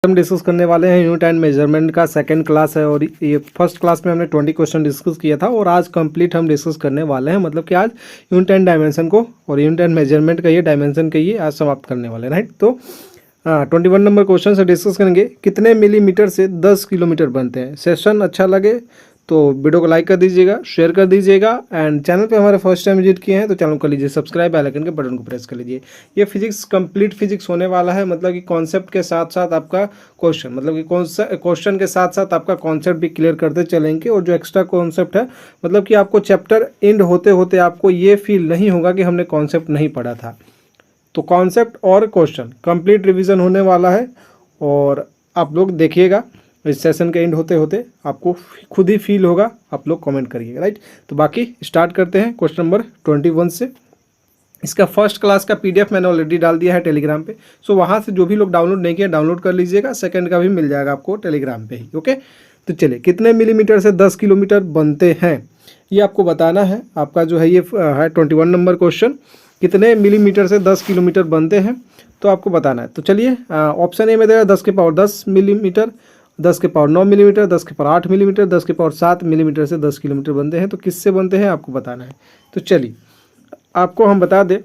हम डिस्कस करने वाले हैं यूनिट एंड मेजरमेंट का सेकंड क्लास है और ये फर्स्ट क्लास में हमने 20 क्वेश्चन डिस्कस किया था और आज कंप्लीट हम डिस्कस करने वाले हैं। मतलब कि आज यूनिट एंड डायमेंशन को और यूनिट एंड मेजरमेंट का ये डायमेंशन का ये आज समाप्त करने वाले हैं, राइट। तो 21 नंबर क्वेश्चन से डिस्कस करेंगे कितने मिलीमीटर से 10 किलोमीटर बनते हैं। सेशन अच्छा लगे तो वीडियो को लाइक कर दीजिएगा, शेयर कर दीजिएगा एंड चैनल पे हमारे फर्स्ट टाइम विजिट किए हैं तो चैनल को कर लीजिए सब्सक्राइब, बेल आइकन के बटन को प्रेस कर लीजिए। ये फिजिक्स कंप्लीट फिजिक्स होने वाला है, मतलब कि कॉन्सेप्ट के साथ साथ आपका क्वेश्चन, मतलब कि क्वेश्चन के साथ साथ आपका कॉन्सेप्ट भी क्लियर करते चलेंगे। और जो एक्स्ट्रा कॉन्सेप्ट है, मतलब कि आपको चैप्टर एंड होते होते आपको ये फील नहीं होगा कि हमने कॉन्सेप्ट नहीं पढ़ा था। तो कॉन्सेप्ट और क्वेश्चन कंप्लीट रिविजन होने वाला है और आप लोग देखिएगा। इस सेशन के एंड होते होते आपको खुद ही फील होगा, आप लोग कमेंट करिएगा, राइट। तो बाकी स्टार्ट करते हैं क्वेश्चन नंबर 21 से। इसका फर्स्ट क्लास का पीडीएफ मैंने ऑलरेडी डाल दिया है टेलीग्राम पे, सो वहाँ से जो भी लोग डाउनलोड नहीं किया डाउनलोड कर लीजिएगा। सेकंड का भी मिल जाएगा आपको टेलीग्राम पे ही, ओके। तो चलिए, कितने मिलीमीटर से 10 किलोमीटर बनते हैं ये आपको बताना है। आपका जो है ये है 21 नंबर क्वेश्चन, कितने मिलीमीटर से 10 किलोमीटर बनते हैं तो आपको बताना है। तो चलिए, ऑप्शन ए में देगा 10 के पावर 10 मिलीमीटर, 10 के पावर 9 मिलीमीटर, 10 के पावर 8 मिलीमीटर, 10 के पावर 7 मिलीमीटर से 10 किलोमीटर बनते हैं। तो किससे बनते हैं आपको बताना है। तो चलिए आपको हम बता दें,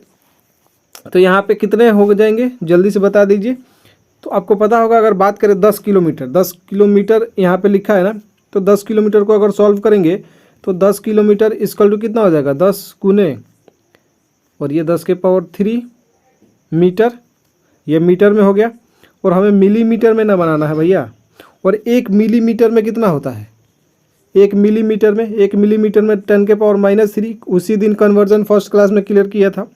तो यहाँ पे कितने हो जाएंगे जल्दी से बता दीजिए। तो आपको पता होगा, अगर बात करें 10 किलोमीटर यहाँ पे लिखा है ना, तो 10 किलोमीटर को अगर सॉल्व करेंगे तो 10 किलोमीटर इक्वल टू कितना हो जाएगा, 10 गुने और ये 10 के पावर 3 मीटर, ये मीटर में हो गया। और हमें मिलीमीटर में ना बनाना है भैया। और 1 मिलीमीटर में कितना होता है, 1 मिलीमीटर में 10 के पावर -3। उसी दिन कन्वर्जन फर्स्ट क्लास में क्लियर किया था,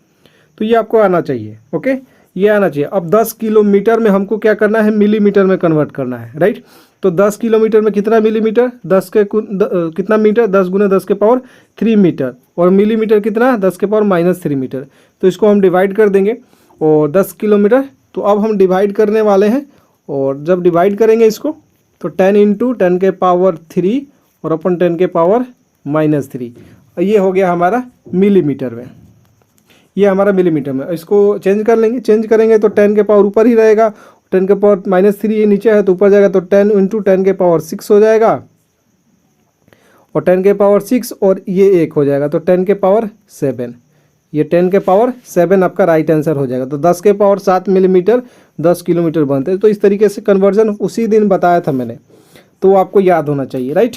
तो ये आपको आना चाहिए, ओके, ये आना चाहिए। अब 10 किलोमीटर में हमको क्या करना है, मिलीमीटर में कन्वर्ट करना है, राइट। तो 10 किलोमीटर में कितना मिलीमीटर, 10 के कितना मीटर, 10 गुने 10 के पावर 3 मीटर। और मिलीमीटर कितना, 10 के पावर -3 मीटर। तो इसको हम डिवाइड कर देंगे और 10 किलोमीटर। तो अब हम डिवाइड करने वाले हैं और जब डिवाइड करेंगे इसको तो 10 × 10 के पावर 3 और अपन 10 के पावर -3, ये हो गया हमारा मिलीमीटर में। ये हमारा मिलीमीटर में, इसको चेंज कर लेंगे, चेंज करेंगे तो 10 के पावर ऊपर ही रहेगा, 10 के पावर -3 ये नीचे है तो ऊपर जाएगा। तो 10 × 10 के पावर 6 हो जाएगा और 10 के पावर 6 और ये 1 हो जाएगा तो 10 के पावर 7। ये 10 के पावर 7 आपका राइट आंसर हो जाएगा। तो 10 के पावर 7 मिलीमीटर 10 किलोमीटर बनते हैं। तो इस तरीके से कन्वर्जन उसी दिन बताया था मैंने, तो आपको याद होना चाहिए, राइट।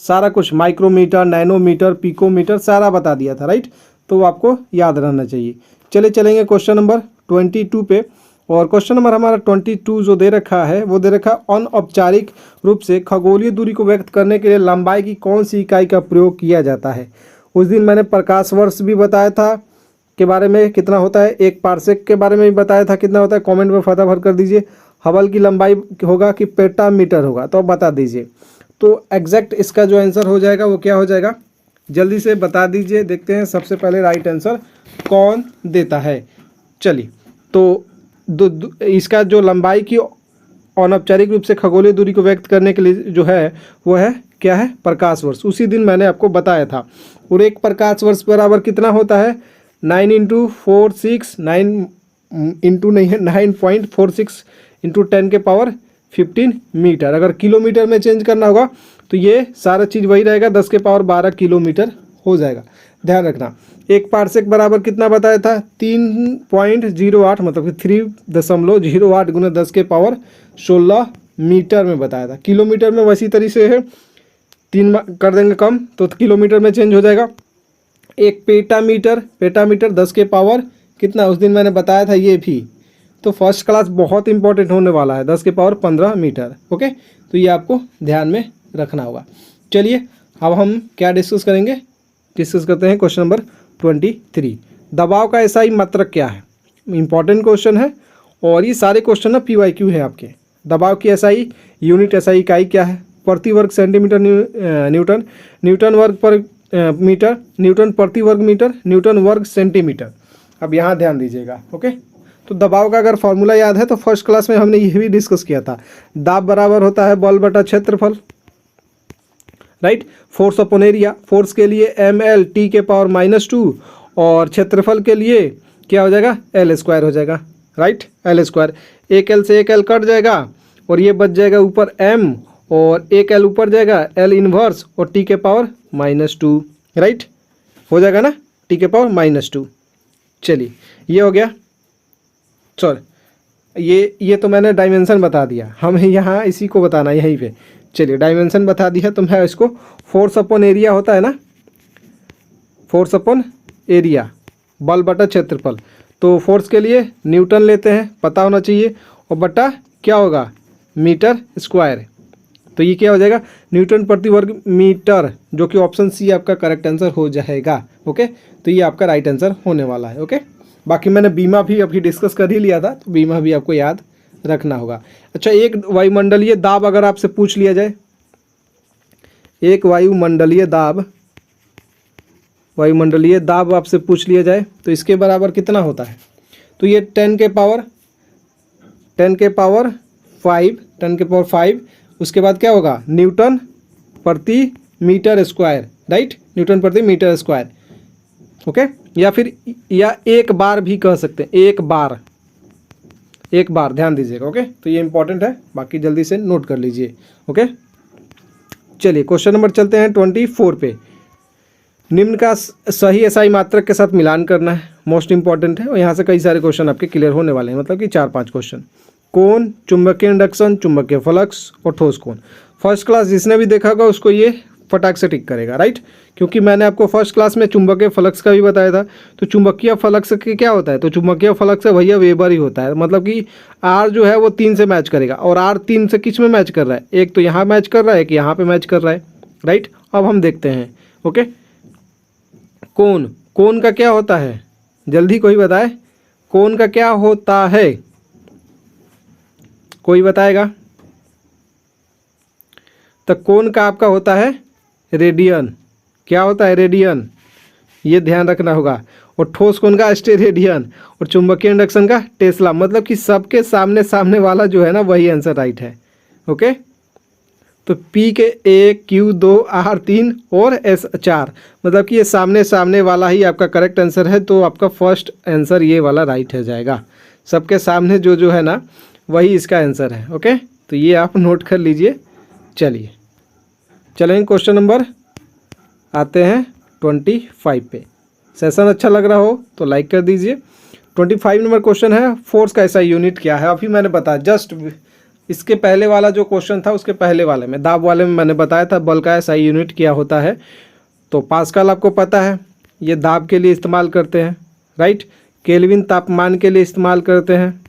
सारा कुछ माइक्रोमीटर, नैनोमीटर, पिकोमीटर सारा बता दिया था, राइट। तो आपको याद रहना चाहिए। चले चलेंगे क्वेश्चन नंबर 22 पे। और क्वेश्चन नंबर हमारा 22 जो दे रखा है वो दे रखा है, अनौपचारिक रूप से खगोलीय दूरी को व्यक्त करने के लिए लंबाई की कौन सी इकाई का प्रयोग किया जाता है। उस दिन मैंने प्रकाश वर्ष भी बताया था के बारे में कितना होता है, 1 पार्सेक के बारे में भी बताया था कितना होता है। कमेंट में फटाफट कर दीजिए। हबल की लंबाई होगा कि पेटामीटर होगा, तो बता दीजिए। तो एग्जैक्ट इसका जो आंसर हो जाएगा वो क्या हो जाएगा, जल्दी से बता दीजिए। देखते हैं सबसे पहले राइट आंसर कौन देता है। चलिए, तो इसका जो लंबाई की अनौपचारिक रूप से खगोलीय दूरी को व्यक्त करने के लिए जो है वो है क्या है, प्रकाश वर्ष। उसी दिन मैंने आपको बताया था। और 1 प्रकाश वर्ष बराबर कितना होता है, 9 × 46 9 इंटू नहीं है 9.46 × 10 के पावर 15 मीटर। अगर किलोमीटर में चेंज करना होगा तो ये सारा चीज़ वही रहेगा, 10 के पावर 12 किलोमीटर हो जाएगा। ध्यान रखना। 1 पार्सेक बराबर कितना बताया था, 3.08 मतलब कि 3.08 गुना 10 के पावर 16 मीटर में बताया था। किलोमीटर में वैसी तरीके से है, 3 कर देंगे कम तो किलोमीटर में चेंज हो जाएगा। 1 पेटामीटर 10 के पावर कितना, उस दिन मैंने बताया था ये भी। तो फर्स्ट क्लास बहुत इंपॉर्टेंट होने वाला है, 10 के पावर 15 मीटर, ओके। तो ये आपको ध्यान में रखना होगा। चलिए अब हम क्या डिस्कस करेंगे, डिस्कस करते हैं क्वेश्चन नंबर 23। दबाव का एसआई मात्रक क्या है, इंपॉर्टेंट क्वेश्चन है। और ये सारे क्वेश्चन ना PYQ है आपके। दबाव की एसआई यूनिट एसआई इकाई क्या है, प्रति वर्ग सेंटीमीटर न्यूटन, न्यूटन वर्ग पर मीटर, न्यूटन प्रति वर्ग मीटर, न्यूटन वर्ग सेंटीमीटर। अब यहाँ ध्यान दीजिएगा, ओके। तो दबाव का अगर फॉर्मूला याद है तो फर्स्ट क्लास में हमने ये भी डिस्कस किया था। दाब बराबर होता है बल बटा क्षेत्रफल, right. Force upon area, force के लिए ml t के पावर -2 और क्षेत्रफल के लिए क्या हो जाएगा, L² हो जाएगा, राइट। L², एक L से एक L कट जाएगा और ये बच जाएगा ऊपर m, और एक l ऊपर जाएगा, l इनवर्स और t के पावर -2, राइट, हो जाएगा ना, t के पावर -2। चलिए ये हो गया। सॉरी, ये तो मैंने डायमेंशन बता दिया, हमें यहाँ इसी को बताना है यहीं पे। चलिए डायमेंशन बता दिया, तो मैं इसको फोर्स अपॉन एरिया होता है ना, फोर्स अपॉन एरिया, बल बटा क्षेत्रफल, तो फोर्स के लिए न्यूटन लेते हैं, पता होना चाहिए, और बटा क्या होगा, मीटर स्क्वायर। तो ये क्या हो जाएगा, न्यूटन प्रति वर्ग मीटर, जो कि ऑप्शन सी आपका करेक्ट आंसर हो जाएगा। ओके, तो ये आपका राइट आंसर होने वाला है। ओके, बाकी मैंने बीमा भी अभी डिस्कस कर ही लिया था, तो बीमा भी आपको याद रखना होगा। अच्छा, एक वायुमंडलीय दाब अगर आपसे पूछ लिया जाए, एक वायुमंडलीय दाब आपसे पूछ लिया जाए, तो इसके बराबर कितना होता है, तो ये 10 के पावर 5, उसके बाद क्या होगा, न्यूटन प्रति मीटर स्क्वायर, राइट, न्यूटन प्रति मीटर स्क्वायर। ओके, या फिर एक बार भी कह सकते हैं, एक बार ध्यान दीजिएगा। ओके, तो ये इंपॉर्टेंट है, बाकी जल्दी से नोट कर लीजिए। ओके, चलिए क्वेश्चन नंबर चलते हैं 24 पे। निम्न का सही एसआई मात्रक के साथ मिलान करना है, मोस्ट इंपॉर्टेंट है, और यहाँ से कई सारे क्वेश्चन आपके क्लियर होने वाले हैं, मतलब कि 4-5 क्वेश्चन। कोण, चुंबकीय इंडक्शन, चुंबकीय फ्लक्स और ठोस कोण। फर्स्ट क्लास जिसने भी देखा होगा उसको ये फटाक से टिक करेगा, राइट, क्योंकि मैंने आपको फर्स्ट क्लास में चुंबकीय फ्लक्स का भी बताया था। तो चुंबकीय फ्लक्स के क्या होता है, तो चुंबकीय फ्लक्स भैया वेबर ही होता है, मतलब कि आर जो है वो 3 से मैच करेगा, और आर 3 से किस में मैच कर रहा है, एक तो यहाँ मैच कर रहा है, एक यहाँ पे मैच कर रहा है, राइट। अब हम देखते हैं। ओके, कोण का क्या होता है, जल्दी कोई बताए, कोण का क्या होता है, कोई बताएगा। तो कोण का आपका होता है रेडियन, क्या होता है, रेडियन, ये ध्यान रखना होगा। और ठोस कोण का स्टेरेडियन, और चुंबकीय इंडक्शन का टेस्ला, मतलब कि सबके सामने वाला जो है ना वही आंसर राइट है। ओके, तो P के A, Q 2, R 3 और S 4, मतलब कि ये सामने वाला ही आपका करेक्ट आंसर है, तो आपका फर्स्ट आंसर ये वाला राइट हो जाएगा। सबके सामने जो है ना वही इसका आंसर है। ओके, तो ये आप नोट कर लीजिए। चलिए क्वेश्चन नंबर आते हैं 25 पे। सेशन अच्छा लग रहा हो तो लाइक कर दीजिए। 25 नंबर क्वेश्चन है, फोर्स का ऐसा यूनिट क्या है। अभी मैंने बताया, जस्ट इसके पहले वाला जो क्वेश्चन था उसके पहले वाले में, दाब वाले में मैंने बताया था बल का ऐसा यूनिट क्या होता है। तो पास्कल आपको पता है, ये दाब के लिए इस्तेमाल करते हैं, राइट। केल्विन तापमान के लिए इस्तेमाल करते हैं,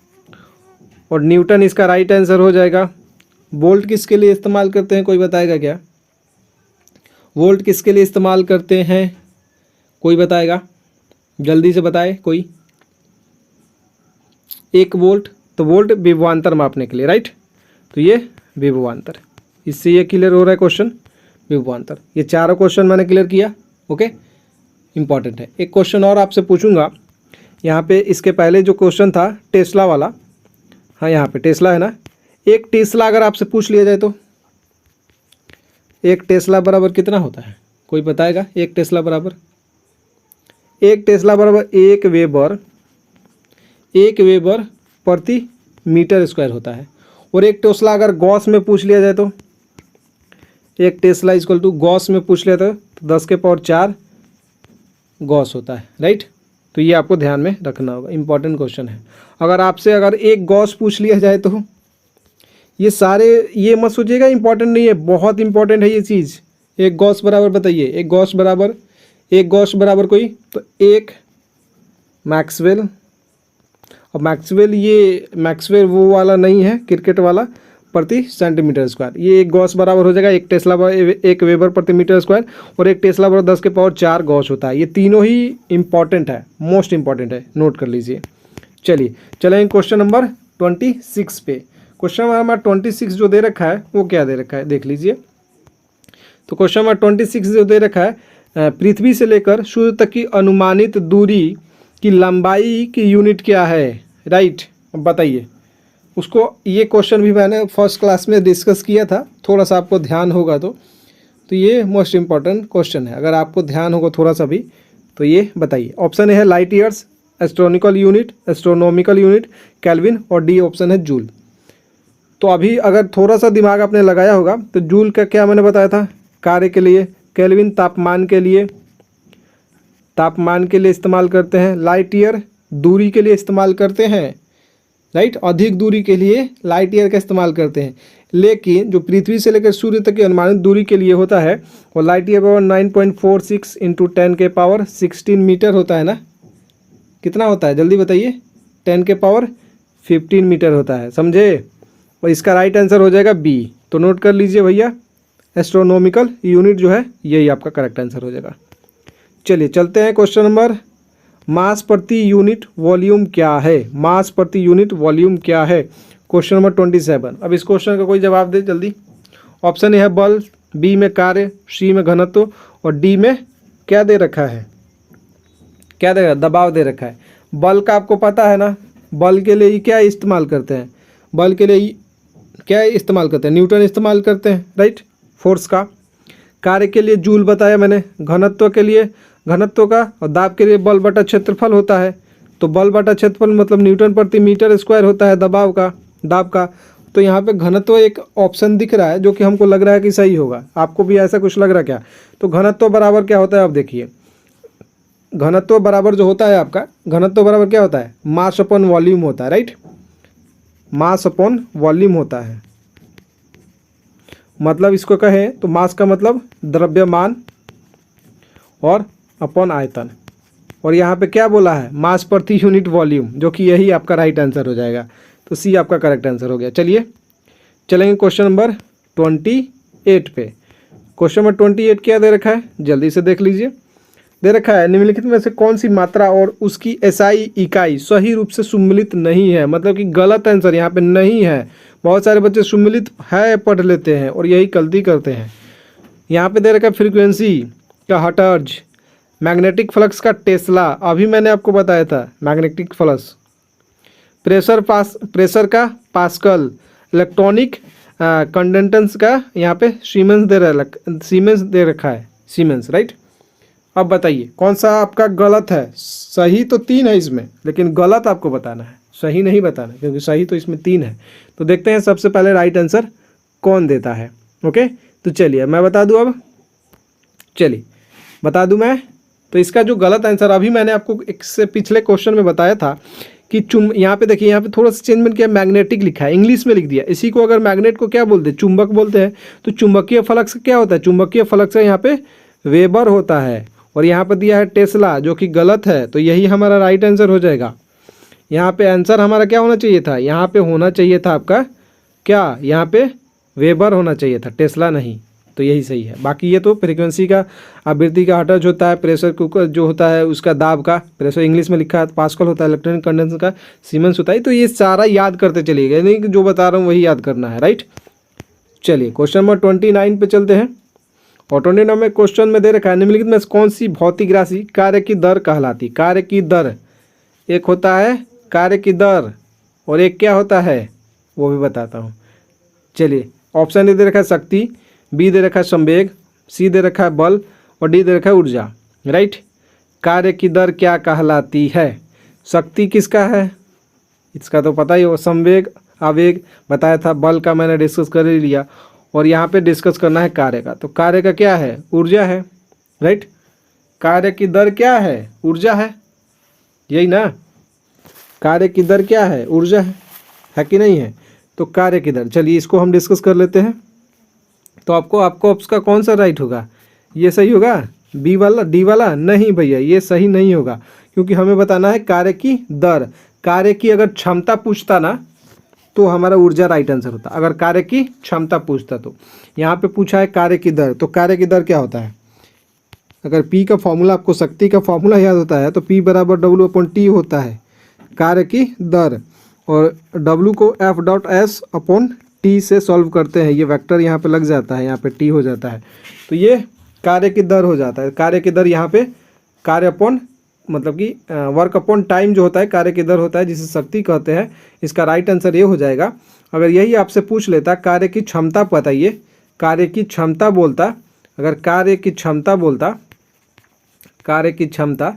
और न्यूटन इसका राइट आंसर हो जाएगा। वोल्ट किसके लिए इस्तेमाल करते हैं, कोई बताएगा क्या, वोल्ट किसके लिए इस्तेमाल करते हैं, कोई बताएगा, जल्दी से बताए कोई। 1 वोल्ट, तो वोल्ट विभवांतर मापने के लिए, राइट। तो ये विभवांतर, इससे ये क्लियर हो रहा है क्वेश्चन, विभवांतर। ये चारों क्वेश्चन मैंने क्लियर किया। ओके, इंपॉर्टेंट है। एक क्वेश्चन और आपसे पूछूंगा यहाँ पे, इसके पहले जो क्वेश्चन था टेस्ला वाला, हाँ यहाँ पे टेस्ला है ना, एक टेस्ला अगर आपसे पूछ लिया जाए तो एक टेस्ला बराबर कितना होता है, कोई बताएगा। एक टेस्ला बराबर 1 वेबर प्रति मीटर स्क्वायर होता है। और एक टेस्ला अगर गॉस में पूछ लिया जाए तो, एक टेस्ला इक्वल टू गॉस में पूछ लिया तो 10 के पावर 4 गॉस होता है, राइट। तो ये आपको ध्यान में रखना होगा, इंपॉर्टेंट क्वेश्चन है। अगर आपसे अगर एक गॉस पूछ लिया जाए तो ये सारे, ये मत सोचिएगा इंपॉर्टेंट नहीं है, बहुत इंपॉर्टेंट है ये चीज़। एक गॉस बराबर बताइए, एक गॉस बराबर कोई, तो एक मैक्सवेल। और मैक्सवेल वो वाला नहीं है, क्रिकेट वाला, प्रति सेंटीमीटर स्क्वायर। ये एक गॉस बराबर हो जाएगा 1 वेबर प्रति मीटर स्क्वायर, और एक टेस्ला बराबर 10 के पावर 4 गॉस होता है। ये तीनों ही इंपॉर्टेंट है, मोस्ट इंपॉर्टेंट है, नोट कर लीजिए। चलिए क्वेश्चन नंबर 26 पे। क्वेश्चन नंबर 26 जो दे रखा है वो क्या दे रखा है, देख लीजिए। तो क्वेश्चन नंबर 26 जो दे रखा है, पृथ्वी से लेकर सूर्य तक की अनुमानित दूरी की लंबाई की यूनिट क्या है, राइट। अब बताइए उसको। ये क्वेश्चन भी मैंने फर्स्ट क्लास में डिस्कस किया था, थोड़ा सा आपको ध्यान होगा तो ये मोस्ट इंपॉर्टेंट क्वेश्चन है। अगर आपको ध्यान होगा थोड़ा सा भी तो ये बताइए। ऑप्शन है light years, astronomical unit, kelvin, और डी ऑप्शन है जूल। तो अभी अगर थोड़ा सा दिमाग आपने लगाया होगा तो जूल का क्या मैंने बताया था कार्य के लिए, केल्विन तापमान के लिए इस्तेमाल करते हैं, लाइट ईयर दूरी के लिए इस्तेमाल करते हैं, राइट, अधिक दूरी के लिए लाइट ईयर का इस्तेमाल करते हैं। लेकिन जो पृथ्वी से लेकर सूर्य तक की अनुमानित दूरी के लिए होता है वो लाइट ईयर पावर 9.46 इंटू 10 के पावर 16 मीटर होता है ना। कितना होता है जल्दी बताइए? 10 के पावर 15 मीटर होता है, समझे? और इसका राइट आंसर हो जाएगा बी। तो नोट कर लीजिए भैया, एस्ट्रोनॉमिकल यूनिट जो है यही आपका करेक्ट आंसर हो जाएगा। चलिए चलते हैं क्वेश्चन नंबर, मास प्रति यूनिट वॉल्यूम क्या है? मास प्रति यूनिट वॉल्यूम क्या है? Question number 27। अब इस क्वेश्चन का कोई जवाब दे जल्दी। ऑप्शन ए है बल, बी में कार्य, सी में घनत्व और डी में क्या दे रखा है? क्या दे रखा है? दबाव दे रखा है। बल का आपको पता है ना, बल के लिए क्या इस्तेमाल करते हैं? बल के लिए क्या इस्तेमाल करते हैं? न्यूटन इस्तेमाल करते हैं, राइट, फोर्स का। कार्य के लिए जूल बताया मैंने, घनत्व के लिए घनत्व का, और दाब के लिए बल बटा क्षेत्रफल होता है। तो बल बटा क्षेत्रफल मतलब न्यूटन प्रति मीटर स्क्वायर होता है दबाव का, दाब का। तो यहाँ पे घनत्व एक ऑप्शन दिख रहा है जो कि हमको लग रहा है कि सही होगा। आपको भी ऐसा कुछ लग रहा है क्या? तो घनत्व बराबर क्या होता है? अब देखिए, घनत्व बराबर जो होता है आपका, घनत्व बराबर क्या होता है? मास अपॉन वॉल्यूम होता है, राइट, मास अपॉन वॉल्यूम होता है। मतलब इसको कहें तो मास का मतलब द्रव्यमान और अपॉन आयतन, और यहाँ पे क्या बोला है? मास प्रति यूनिट वॉल्यूम, जो कि यही आपका राइट आंसर हो जाएगा। तो सी आपका करेक्ट आंसर हो गया। चलिए चलेंगे क्वेश्चन नंबर 28 पे। क्वेश्चन नंबर 28 क्या दे रखा है जल्दी से देख लीजिए। दे रखा है निम्नलिखित में से कौन सी मात्रा और उसकी एसआई इकाई सही रूप से सम्मिलित नहीं है? मतलब कि गलत आंसर यहाँ पे नहीं है। बहुत सारे बच्चे सम्मिलित है पढ़ लेते हैं और यही गलती करते हैं। यहाँ पे दे रखा है फ्रीक्वेंसी का हर्ट्ज, मैग्नेटिक फ्लक्स का टेस्ला, अभी मैंने आपको बताया था मैग्नेटिक फ्लक्स, प्रेशर का पास्कल, इलेक्ट्रॉनिक कंडक्टेंस का यहाँ पे सीमेंस दे रखा है, सीमेंस, राइट। अब बताइए कौन सा आपका गलत है? सही तो 3 है इसमें, लेकिन गलत आपको बताना है, सही नहीं बताना, क्योंकि सही तो इसमें 3 है। तो देखते हैं सबसे पहले राइट आंसर कौन देता है। ओके, तो चलिए मैं बता दूं। अब चलिए बता दूं मैं। तो इसका जो गलत आंसर अभी मैंने आपको एक से पिछले क्वेश्चन में बताया था कि यहाँ पे देखिए, यहाँ पे थोड़ा सा चेंजमेंट किया, मैग्नेटिक लिखा है, इंग्लिश में लिख दिया। इसी को अगर मैग्नेट को क्या बोलते हैं? चुंबक बोलते हैं। तो चुंबकीय फ्लक्स क्या होता है? चुंबकीय फ्लक्स यहाँ पे वेबर होता है, और यहाँ पर दिया है टेस्ला, जो कि गलत है। तो यही हमारा राइट आंसर हो जाएगा। यहाँ पे आंसर हमारा क्या होना चाहिए था? यहाँ पे होना चाहिए था आपका क्या? यहाँ पे वेबर होना चाहिए था, टेस्ला नहीं। तो यही सही है। बाकी ये तो फ्रीक्वेंसी का, आवृत्ति का हर्ट्ज होता है, प्रेशर कुकर जो होता है उसका दाब का प्रेशर इंग्लिश में लिखा है, पास्कल होता है, इलेक्ट्रॉनिक कंडक्टेंस का सीमेंस होता है। तो ये सारा याद करते चलिएगा, नहीं कि जो बता रहा हूँ वही याद करना है, राइट। चलिए क्वेश्चन नंबर 29 पे चलते हैं। और 29 में क्वेश्चन में दे रखा है निम्नलिखित में कौन सी भौतिक राशि कार्य की दर कहलाती? कार्य की दर, एक होता है कार्य की दर और एक क्या होता है वो भी बताता हूँ। चलिए ऑप्शन ए दे रखा है शक्ति, बी दे रखा है संवेग, सी दे रखा है बल और डी दे रखा है ऊर्जा, राइट। कार्य की दर क्या कहलाती है? शक्ति किसका है? इसका तो पता ही हो। संवेग, आवेग बताया था, बल का मैंने डिस्कस कर ही लिया, और यहाँ पे डिस्कस करना है कार्य का। तो कार्य का क्या है? ऊर्जा है, राइट। कार्य की दर क्या है? ऊर्जा है, यही ना। कार्य की दर क्या है? ऊर्जा है कि नहीं है? तो कार्य की दर, चलिए इसको हम डिस्कस कर लेते हैं। तो आपको उसका कौन सा राइट होगा? ये सही होगा? बी वाला, डी वाला? नहीं भैया, ये सही नहीं होगा, क्योंकि हमें बताना है कार्य की दर। कार्य की अगर क्षमता पूछता ना तो हमारा ऊर्जा राइट आंसर होता। अगर कार्य की क्षमता पूछता तो यहाँ पे पूछा है कार्य की दर। तो कार्य की दर क्या होता है? अगर P का फॉर्मूला, आपको शक्ति का फॉर्मूला याद होता है तो P बराबर W/T होता है कार्य की दर, और W को F.S/T से सॉल्व करते हैं। ये वेक्टर यहाँ पे लग जाता है, यहाँ पे T हो जाता है, तो ये कार्य की दर हो जाता है। कार्य की दर यहाँ पे कार्य अपॉन मतलब कि वर्क अपॉन टाइम जो होता है कार्य की दर होता है, जिसे शक्ति कहते हैं। इसका राइट आंसर ये हो जाएगा। अगर यही आपसे पूछ लेता कार्य की क्षमता बताइए, कार्य की क्षमता बोलता, अगर कार्य की क्षमता बोलता, कार्य की क्षमता,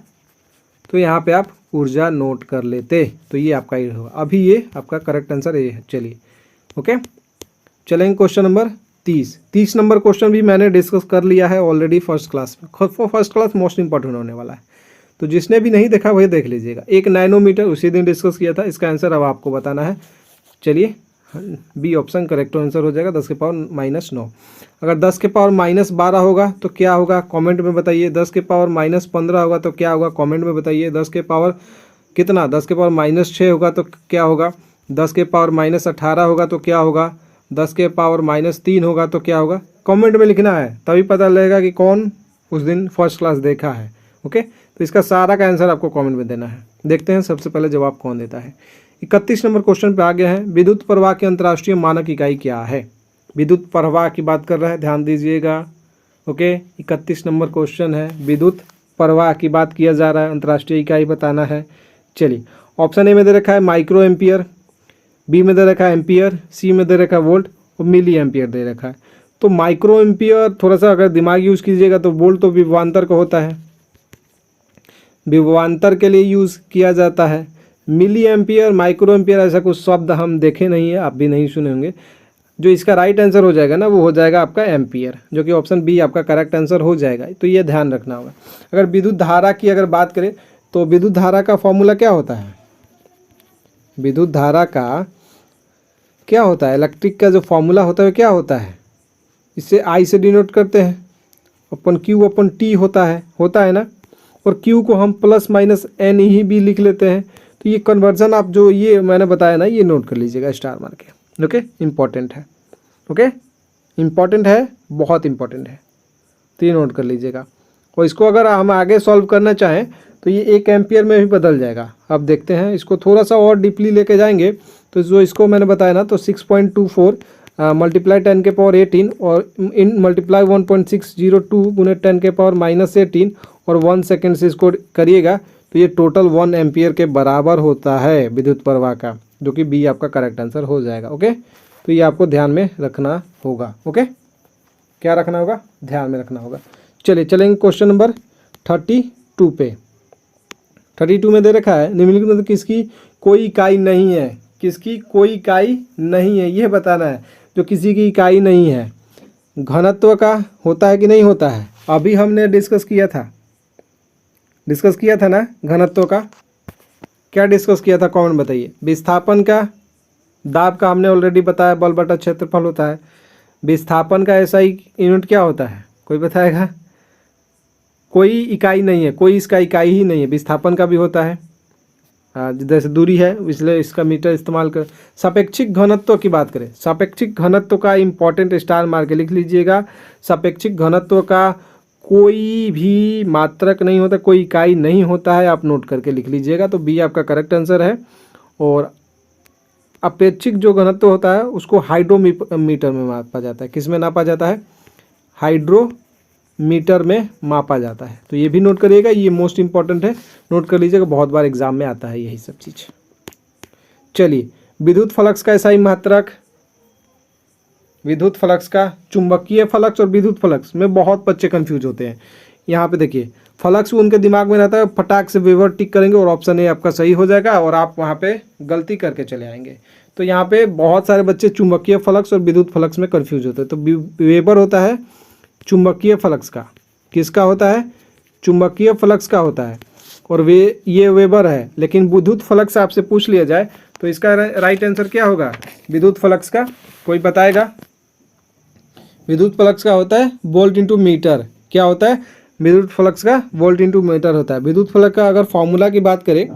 तो यहाँ पे आप ऊर्जा नोट कर लेते। तो ये आपका ये होगा। अभी ये आपका करेक्ट आंसर ये है। चलिए ओके, चलेंगे क्वेश्चन नंबर 30 नंबर क्वेश्चन भी मैंने डिस्कस कर लिया है ऑलरेडी फर्स्ट क्लास में। फर्स्ट क्लास मोस्ट इंपॉर्टेंट होने वाला है, तो जिसने भी नहीं देखा वही देख लीजिएगा। 1 नैनोमीटर उसी दिन डिस्कस किया था, इसका आंसर अब आपको बताना है। चलिए, बी ऑप्शन करेक्ट आंसर हो जाएगा, 10 के पावर -9। अगर 10 के पावर -12 होगा तो क्या होगा, कमेंट में बताइए। 10 के पावर -15 होगा तो क्या होगा, कमेंट में बताइए। 10 के पावर कितना, 10 के पावर -6 होगा तो क्या होगा, 10 के पावर -18 होगा तो क्या होगा, 10 के पावर -3 होगा तो क्या होगा, कमेंट में लिखना है, तभी पता लगेगा कि कौन उस दिन फर्स्ट क्लास देखा है। ओके, तो इसका सारा का आंसर आपको कमेंट में देना है। देखते हैं सबसे पहले जवाब कौन देता है। 31 नंबर क्वेश्चन पे आ गया है, विद्युत प्रवाह की अंतर्राष्ट्रीय मानक इकाई क्या है। विद्युत प्रवाह की बात कर रहा है, ध्यान दीजिएगा। ओके, 31 नंबर क्वेश्चन है, विद्युत प्रवाह की बात किया जा रहा है, अंतर्राष्ट्रीय इकाई बताना है। चलिए, ऑप्शन ए में दे रखा है माइक्रो एम्पियर, बी में दे रखा है एम्पियर, सी में दे रखा है वोल्ट और मिली एम्पियर दे रखा है। तो माइक्रो एम्पियर थोड़ा सा अगर दिमाग यूज़ कीजिएगा तो वोल्ट तो विभवांतर का होता है, विभवांतर के लिए यूज़ किया जाता है। मिली एम्पियर, माइक्रो एम्पियर ऐसा कुछ शब्द हम देखे नहीं है, आप भी नहीं सुने होंगे। जो इसका राइट आंसर हो जाएगा ना, वो हो जाएगा आपका एम्पियर, जो कि ऑप्शन बी आपका करेक्ट आंसर हो जाएगा। तो ये ध्यान रखना होगा। अगर विद्युत धारा की अगर बात करें तो विद्युत धारा का फॉर्मूला क्या होता है, विद्युत धारा का क्या होता है, इलेक्ट्रिक का जो फॉर्मूला होता है क्या होता है, इससे आई से डिनोट करते हैं, अपन क्यू अपन टी होता है ना, और क्यू को हम +- ही भी लिख लेते हैं। तो ये कन्वर्जन आप जो ये मैंने बताया ना, ये नोट कर लीजिएगा स्टार मार के। ओके, इम्पॉर्टेंट है। ओके, इम्पॉर्टेंट है, बहुत इम्पॉर्टेंट है, तो ये नोट कर लीजिएगा। और इसको अगर हम आगे सॉल्व करना चाहें तो ये 1 एम्पियर में भी बदल जाएगा। अब देखते हैं, इसको थोड़ा सा और डीपली लेके जाएंगे तो जो इसको मैंने बताया ना, तो 6.24 मल्टीप्लाई 10 के पावर 18 और इन मल्टीप्लाई 1.602 गुने 10 के पावर -18 और 1 सेकेंड से इसको करिएगा तो ये टोटल 1 एम्पियर के बराबर होता है विद्युत प्रवाह का, जो कि बी आपका करेक्ट आंसर हो जाएगा। ओके, तो ये आपको ध्यान में रखना होगा। ओके, क्या रखना होगा, ध्यान में रखना होगा। चलिए, चलेंगे क्वेश्चन नंबर 32 पे। 32 में दे रखा है, निम्नलिखित में किसकी कोई इकाई नहीं है, किसकी कोई इकाई नहीं है, यह बताना है। जो किसी की इकाई नहीं है, घनत्व का होता है कि नहीं होता है, अभी हमने डिस्कस किया था ना, घनत्व का क्या डिस्कस किया था, कौन बताइए। विस्थापन का, दाब का हमने ऑलरेडी बताया, बल बटा क्षेत्रफल होता है। विस्थापन का ऐसा ही यूनिट क्या होता है, कोई बताएगा। कोई इकाई नहीं है, कोई इसका इकाई ही नहीं है। विस्थापन का भी होता है, जैसे दूरी है इसलिए इसका मीटर इस्तेमाल कर। सापेक्षिक घनत्व की बात करें, सापेक्षिक घनत्व का इंपॉर्टेंट स्टार मार के लिख लीजिएगा। सापेक्षिक घनत्व का कोई भी मात्रक नहीं होता, कोई इकाई नहीं होता है, आप नोट करके लिख लीजिएगा। तो बी आपका करेक्ट आंसर है। और अपेक्षिक जो घनत्व होता है उसको हाइड्रोमीटर में मापा जाता है। किस में नापा जाता है, हाइड्रोमीटर में मापा जाता है। तो ये भी नोट करिएगा, ये मोस्ट इंपॉर्टेंट है, नोट कर लीजिएगा, बहुत बार एग्जाम में आता है यही सब चीज़। चलिए, विद्युत फ्लक्स का एसआई मात्रक, विद्युत फ्लक्स का, चुंबकीय फ्लक्स और विद्युत फ्लक्स में बहुत बच्चे कंफ्यूज होते हैं। यहाँ पे देखिए, फ्लक्स उनके दिमाग में रहता है, फटाक से वेवर टिक करेंगे और ऑप्शन ए आपका सही हो जाएगा और आप वहाँ पे गलती करके चले आएंगे। तो यहाँ पे बहुत सारे बच्चे चुंबकीय फ्लक्स और विद्युत फ्लक्स में कंफ्यूज होते हैं। तो वेबर होता है चुंबकीय फ्लक्स का, किसका होता है, चुंबकीय फ्लक्स का होता है, और ये वेबर है। लेकिन विद्युत फ्लक्स आपसे पूछ लिया जाए तो इसका राइट आंसर क्या होगा, विद्युत फ्लक्स का कोई बताएगा। विद्युत फ्लक्स का होता है वोल्ट इंटू मीटर। क्या होता है, विद्युत फ्लक्स का वोल्ट इंटू मीटर होता है। विद्युत फ्लक्स का अगर फॉर्मूला की बात करें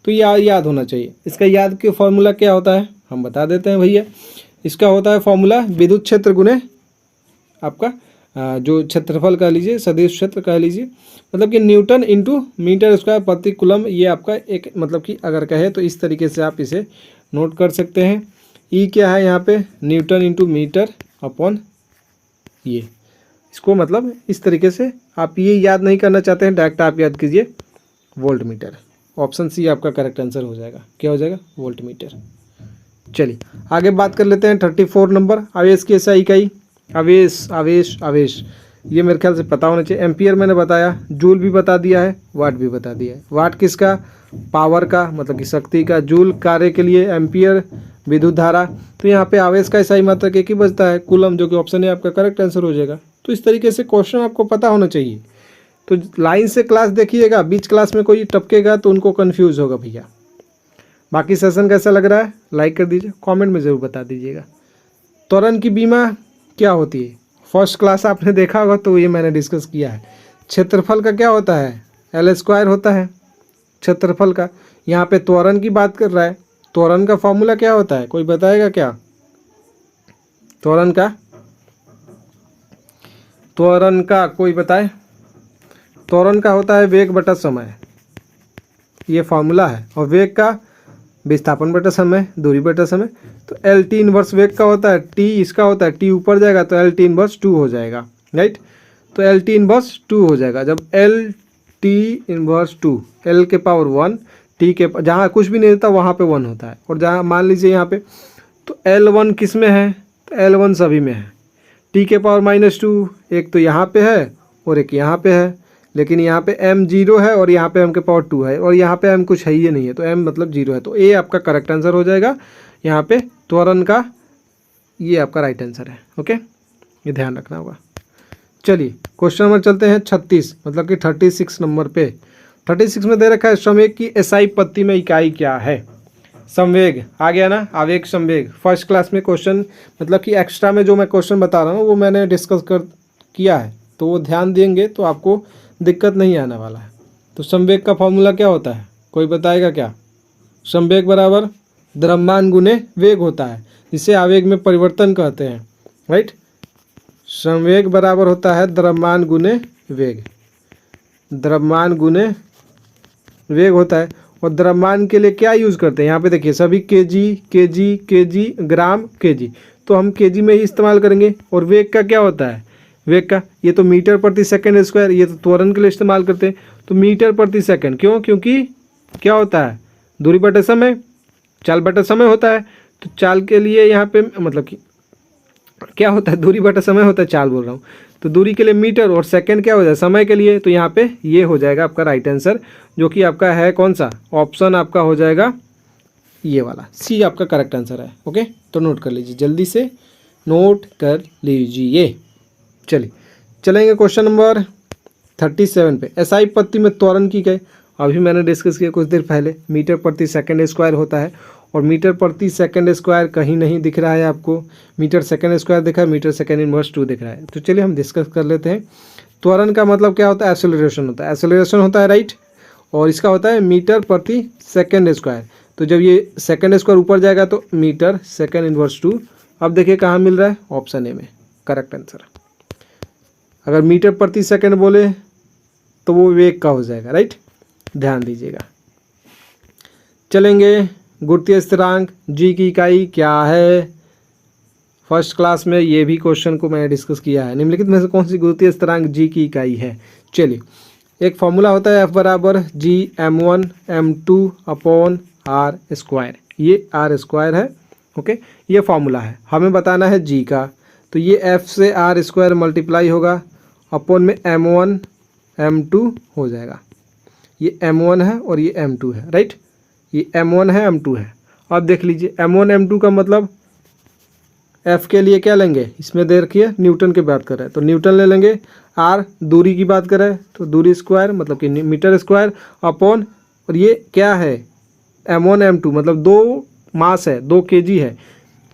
तो याद होना चाहिए। इसका याद के फॉर्मूला क्या होता है हम बता देते हैं भैया। इसका होता है फॉर्मूला विद्युत क्षेत्र गुने आपका जो क्षेत्रफल कह लीजिए, सदिश क्षेत्र कह लीजिए, मतलब कि न्यूटन इंटू मीटर स्क्वायर प्रति कूलम। ये आपका एक मतलब कि अगर कहे तो इस तरीके से आप इसे नोट कर सकते हैं। ई क्या है यहाँ पे, न्यूटन इंटू मीटर अपॉन ये, इसको मतलब इस तरीके से आप ये याद नहीं करना चाहते हैं, डायरेक्ट आप याद कीजिए वोल्ट मीटर। ऑप्शन सी आपका करेक्ट आंसर हो जाएगा। क्या हो जाएगा, वोल्ट मीटर। चलिए आगे बात कर लेते हैं 34 नंबर, आवेश की एसआई इकाई। आवेश आवेश आवेश, ये मेरे ख्याल से पता होना चाहिए। एम्पियर मैंने बताया, जूल भी बता दिया है, वाट भी बता दिया है। वाट किसका, पावर का, मतलब कि शक्ति का। जूल कार्य के लिए, एम्पियर विद्युत धारा, तो यहाँ पे आवेश का SI मात्रक एक ही बचता है, कूलम, जो कि ऑप्शन है आपका करेक्ट आंसर हो जाएगा। तो इस तरीके से क्वेश्चन आपको पता होना चाहिए। तो लाइन से क्लास देखिएगा, बीच क्लास में कोई टपकेगा तो उनको कन्फ्यूज़ होगा भैया। बाकी सेशन कैसा लग रहा है लाइक कर दीजिए, कमेंट में ज़रूर बता दीजिएगा। त्वरण की बीमा क्या होती है, फर्स्ट क्लास आपने देखा होगा तो ये मैंने डिस्कस किया है। क्षेत्रफल का क्या होता है, L² होता है क्षेत्रफल का। यहाँ पे त्वरण की बात कर रहा है, त्वरण का फॉर्मूला क्या होता है, कोई बताएगा क्या? त्वरण का कोई बताए? त्वरण का होता है वेग बटा समय, ये फॉर्मूला है। और वेग का विस्थापन बटा समय, दूरी बटा समय। तो LT इनवर्स वेग का होता है, T इसका होता है, T ऊपर जाएगा तो LT इनवर्स 2 हो जाएगा, राइट। तो LT इनवर्स 2 हो जाएगा। जब LT इनवर्स 2, L के पावर 1, T के जहाँ कुछ भी नहीं होता वहाँ पे 1 होता है। और जहाँ मान लीजिए यहाँ पे तो L1 किस में है, तो L1 सभी में है। T के पावर -2 एक तो यहाँ पे है और एक यहाँ पे है, लेकिन यहाँ पे m 0 है और यहाँ पे m के पावर 2 है और यहाँ पे m कुछ है ही नहीं है, तो m मतलब 0 है। तो ये आपका करेक्ट आंसर हो जाएगा यहाँ पे त्वरण का, ये आपका राइट आंसर है। ओके, ये ध्यान रखना होगा। चलिए क्वेश्चन नंबर चलते हैं 36, मतलब कि 36 नंबर पे। 36 में दे रखा है संवेग की SI पत्ती में इकाई क्या है। संवेग आ गया ना, आवेग संवेग। फर्स्ट क्लास में क्वेश्चन, मतलब कि एक्स्ट्रा में जो मैं क्वेश्चन बता रहा हूँ वो मैंने डिस्कस किया है, तो वो ध्यान देंगे तो आपको दिक्कत नहीं आने वाला है। तो संवेग का फॉर्मूला क्या होता है, कोई बताएगा क्या? संवेग बराबर द्रव्यमान गुने वेग होता है, जिसे आवेग में परिवर्तन कहते हैं, राइट। संवेग बराबर होता है द्रव्यमान गुने वेग, द्रव्यमान गुने वेग होता है। और द्रव्यमान के लिए क्या यूज़ करते हैं, यहाँ पे देखिए सभी केजी, ग्राम, केजी, तो हम केजी में ही इस्तेमाल करेंगे। और वेग का क्या होता है, वेग का ये तो मीटर प्रति सेकंड स्क्वायर, ये तो त्वरण के लिए इस्तेमाल करते हैं, तो मीटर प्रति सेकंड। क्यों? क्योंकि क्या होता है, दूरी बटे समय, चाल बटे समय होता है। तो चाल के लिए यहाँ पे मतलब कि क्या होता है, दूरी बटा समय होता है, चाल बोल रहा हूँ। तो दूरी के लिए मीटर और सेकंड क्या हो जाए, समय के लिए। तो यहाँ पे ये हो जाएगा आपका राइट आंसर, जो कि आपका है कौन सा ऑप्शन, आपका हो जाएगा ये वाला, सी आपका करेक्ट आंसर है। ओके, तो नोट कर लीजिए, जल्दी से नोट कर लीजिए। चलिए चलेंगे क्वेश्चन नंबर 37 पे। SI पत्ती में त्वरण की गई, अभी मैंने डिस्कस किया कुछ देर पहले, मीटर प्रति सेकंड स्क्वायर होता है। और मीटर प्रति सेकंड स्क्वायर कहीं नहीं दिख रहा है आपको, मीटर सेकंड स्क्वायर दिखा है, मीटर सेकंड इनवर्स 2 दिख रहा है। तो चलिए हम डिस्कस कर लेते हैं। त्वरण का मतलब क्या होता है, एक्सेलरेशन होता है, एक्सेलरेशन होता है, राइट। और इसका होता है मीटर प्रति सेकंड स्क्वायर। तो जब ये सेकंड स्क्वायर ऊपर जाएगा तो मीटर सेकंड इनवर्स 2। अब देखिए कहाँ मिल रहा है, ऑप्शन ए में करेक्ट आंसर। अगर मीटर प्रति सेकंड बोले तो वो वेग का हो जाएगा, राइट, ध्यान दीजिएगा। चलेंगे, गुरुत्वीय स्थिरांक जी की इकाई क्या है। फर्स्ट क्लास में ये भी क्वेश्चन को मैंने डिस्कस किया है। निम्नलिखित में से कौन सी गुरुत्वीय स्थिरांक जी की इकाई है। चलिए, एक फॉर्मूला होता है F बराबर G m1m2 upon R square, ये आर स्क्वायर है। ओके, ये फॉर्मूला है, हमें बताना है जी का। तो ये F से आर स्क्वायर मल्टीप्लाई होगा, अपॉन में m1 m2 हो जाएगा। ये m1 है और ये m2 है, राइट, ये m1 है m2 है। अब देख लीजिए m1 m2 का मतलब F के लिए क्या लेंगे, इसमें दे रखिए न्यूटन की बात कर रहे हैं तो न्यूटन ले लेंगे। R दूरी की बात करें तो दूरी स्क्वायर मतलब कि मीटर स्क्वायर, अपॉन, और ये क्या है m1 m2 मतलब 2 मास है, 2 kg है,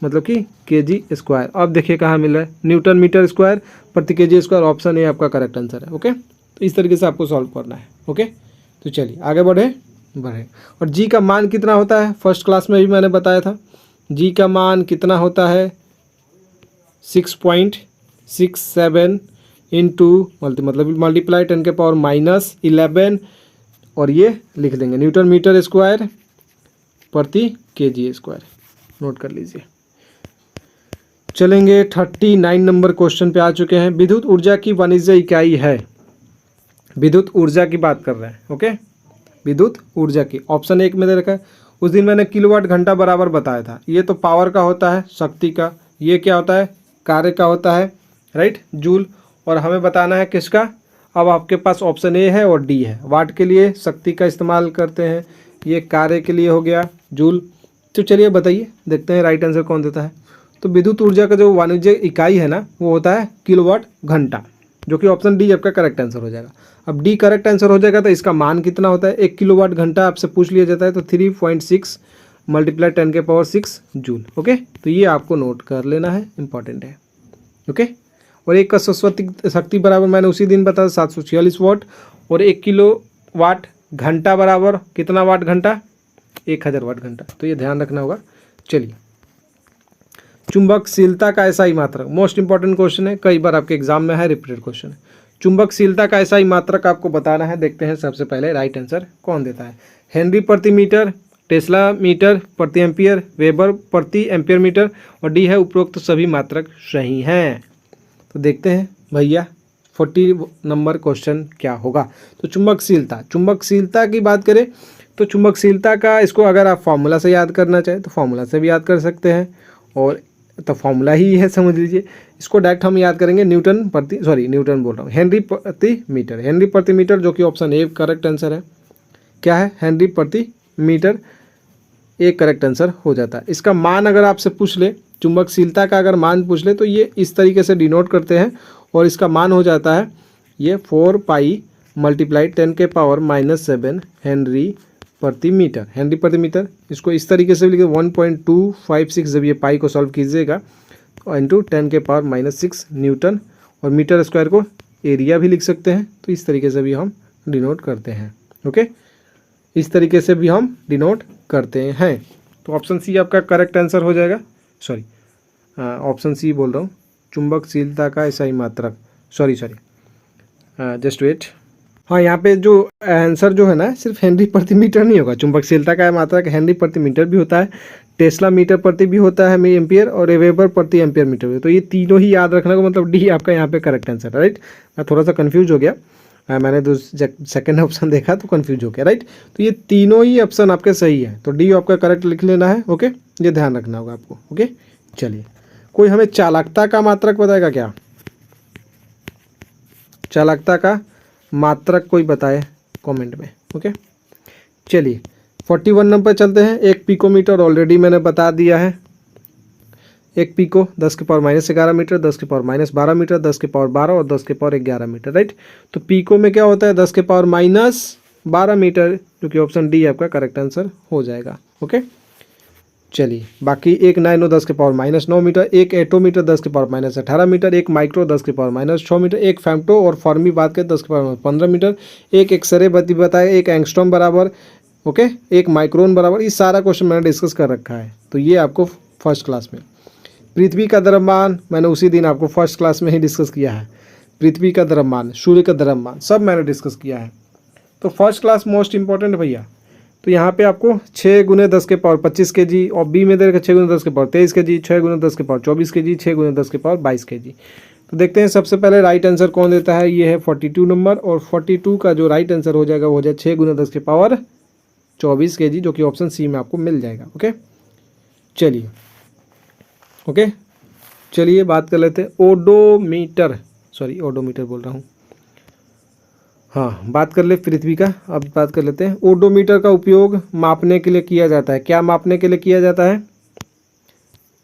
मतलब कि kg स्क्वायर। अब देखिए कहाँ मिल रहा है, न्यूटन मीटर स्क्वायर प्रति kg स्क्वायर, ऑप्शन ए आपका करेक्ट आंसर है। ओके, तो इस तरीके से आपको सॉल्व करना है। ओके, तो चलिए आगे बढ़े। और जी का मान कितना होता है, फर्स्ट क्लास में भी मैंने बताया था, जी का मान कितना होता है 6.67 इंटू मतलब मल्टीप्लाई 10 के पावर -11, और ये लिख देंगे न्यूटन मीटर स्क्वायर प्रति kg स्क्वायर, नोट कर लीजिए। चलेंगे 39 नंबर क्वेश्चन पे आ चुके हैं। विद्युत ऊर्जा की वाणिज्य इकाई है, विद्युत ऊर्जा की बात कर रहे हैं। ओके, विद्युत ऊर्जा की ऑप्शन 1 में दे रखा है। उस दिन मैंने किलोवाट घंटा बराबर बताया था, ये तो पावर का होता है, शक्ति का, ये क्या होता है, कार्य का होता है, राइट, जूल। और हमें बताना है किसका, अब आपके पास ऑप्शन ए है और डी है। वाट के लिए शक्ति का इस्तेमाल करते हैं, ये कार्य के लिए हो गया जूल। तो चलिए बताइए, देखते हैं राइट आंसर कौन देता है। तो विद्युत ऊर्जा का जो वाणिज्य इकाई है ना वो होता है किलोवाट घंटा, जो कि ऑप्शन डी आपका करेक्ट आंसर हो जाएगा। अब डी करेक्ट आंसर हो जाएगा तो इसका मान कितना होता है, 1 किलोवाट घंटा आपसे पूछ लिया जाता है तो 3.6 मल्टीप्लाई 10⁻6 जूल। ओके, तो ये आपको नोट कर लेना है, इंपॉर्टेंट है। ओके, और एक का शाश्वत शक्ति बराबर मैंने उसी दिन बताया 746 वाट, और 1 किलोवाट घंटा बराबर कितना वाट घंटा, 1000 वाट घंटा। तो ये ध्यान रखना होगा। चलिए, चुंबकशीलता का ऐसा ही मात्रक, मोस्ट इंपॉर्टेंट क्वेश्चन है, कई बार आपके एग्जाम में है, रिपीटेड क्वेश्चन है। चुंबकशीलता का ऐसा ही मात्रक आपको बताना है। देखते हैं सबसे पहले राइट आंसर कौन देता है। हेनरी प्रति मीटर, टेस्ला मीटर प्रति एम्पियर, वेबर प्रति एम्पियर मीटर, और डी है उपरोक्त तो सभी मात्रक सही हैं। तो देखते हैं भैया 40 नंबर क्वेश्चन क्या होगा। तो चुंबकशीलता की बात करें तो चुंबकशीलता का, इसको अगर आप फॉर्मूला से याद करना चाहें तो फॉर्मूला से भी याद कर सकते हैं, और तो फॉर्मूला ही है समझ लीजिए। इसको डायरेक्ट हम याद करेंगे न्यूटन बोल रहा हूँ, हेनरी प्रति मीटर, जो कि ऑप्शन ए करेक्ट आंसर है। क्या है, हेनरी प्रति मीटर, एक करेक्ट आंसर हो जाता है। इसका मान अगर आपसे पूछ ले, चुंबकशीलता का अगर मान पूछ ले तो ये इस तरीके से डिनोट करते हैं, और इसका मान हो जाता है ये 4 पाई मल्टीप्लाई 10⁻⁷ हेनरी प्रति मीटर। इसको इस तरीके से लिखे 1.256, जब ये पाई को सॉल्व कीजिएगा इंटू 10⁻⁶ न्यूटन, और मीटर स्क्वायर को एरिया भी लिख सकते हैं। तो इस तरीके से भी हम डिनोट करते हैं। ओके, इस तरीके से भी हम डिनोट करते हैं। तो ऑप्शन सी आपका करेक्ट आंसर हो जाएगा। ऑप्शन सी बोल रहा हूँ, चुंबकशीलता का ऐसा ही मात्रक, जस्ट वेट। हाँ, यहाँ पे जो आंसर जो है ना, सिर्फ हेनरी प्रति मीटर नहीं होगा, चुंबकशीलता का मात्रक हेनरी प्रति मीटर भी होता है, टेस्ला मीटर प्रति भी होता है एम्पियर, और वेबर प्रति एम्पियर मीटर भी। तो ये तीनों ही याद रखने को, मतलब डी आपका यहाँ पे करेक्ट आंसर है। राइट, मैं थोड़ा सा कंफ्यूज हो गया, मैंने सेकंड ऑप्शन देखा तो कंफ्यूज हो गया। राइट, तो ये तीनों ही ऑप्शन आपके सही है, तो डी आपका करेक्ट लिख लेना है। ओके, ये ध्यान रखना होगा आपको। ओके, चलिए, कोई हमें चालकता का मात्रक बताएगा क्या, चालकता का मात्रक कोई बताए कमेंट में। ओके, चलिए 41 नंबर चलते हैं। एक पिकोमीटर ऑलरेडी मैंने बता दिया है, एक पिको 10⁻⁻11 मीटर, 10⁻⁻12 मीटर, 10⁻12 और 10⁻11 मीटर। राइट, तो पिको में क्या होता है, 10⁻12 मीटर, जो कि ऑप्शन डी आपका करेक्ट आंसर हो जाएगा। ओके, चलिए, बाकी एक नैनो 10⁻⁹ मीटर, एक एटोमीटर 10⁻18 मीटर, एक माइक्रो 10⁻6 मीटर, एक फैम्टो और फॉर्मी बात करें 10⁻15 मीटर, एक एक्सरे बताए, एक एंगस्ट्रॉम बराबर, ओके, एक माइक्रोन बराबर। ये सारा क्वेश्चन मैंने डिस्कस कर रखा है, तो ये आपको फर्स्ट क्लास में। पृथ्वी का द्रव्यमान मैंने उसी दिन आपको फर्स्ट क्लास में ही डिस्कस किया है। पृथ्वी का द्रव्यमान, सूर्य का द्रव्यमान, सब मैंने डिस्कस किया है। तो फर्स्ट क्लास मोस्ट इंपॉर्टेंट भैया। तो यहाँ पे आपको 6 × 10⁻25 kg, और बी में दे रखा 6 × 10⁻23 kg, 6 × 10⁻24 kg, 6 × 10⁻22 kg। तो देखते हैं सबसे पहले राइट आंसर कौन देता है। ये है 42 नंबर, और 42 का जो राइट आंसर हो जाएगा वो हो जाए 6 × 10⁻24 kg, जो कि ऑप्शन सी में आपको मिल जाएगा। ओके, चलिए बात कर लेते हैं ओडोमीटर बोल रहा हूँ। हाँ, बात कर ले पृथ्वी का। अब बात कर लेते हैं, ओडोमीटर का उपयोग मापने के लिए किया जाता है। क्या मापने के लिए किया जाता है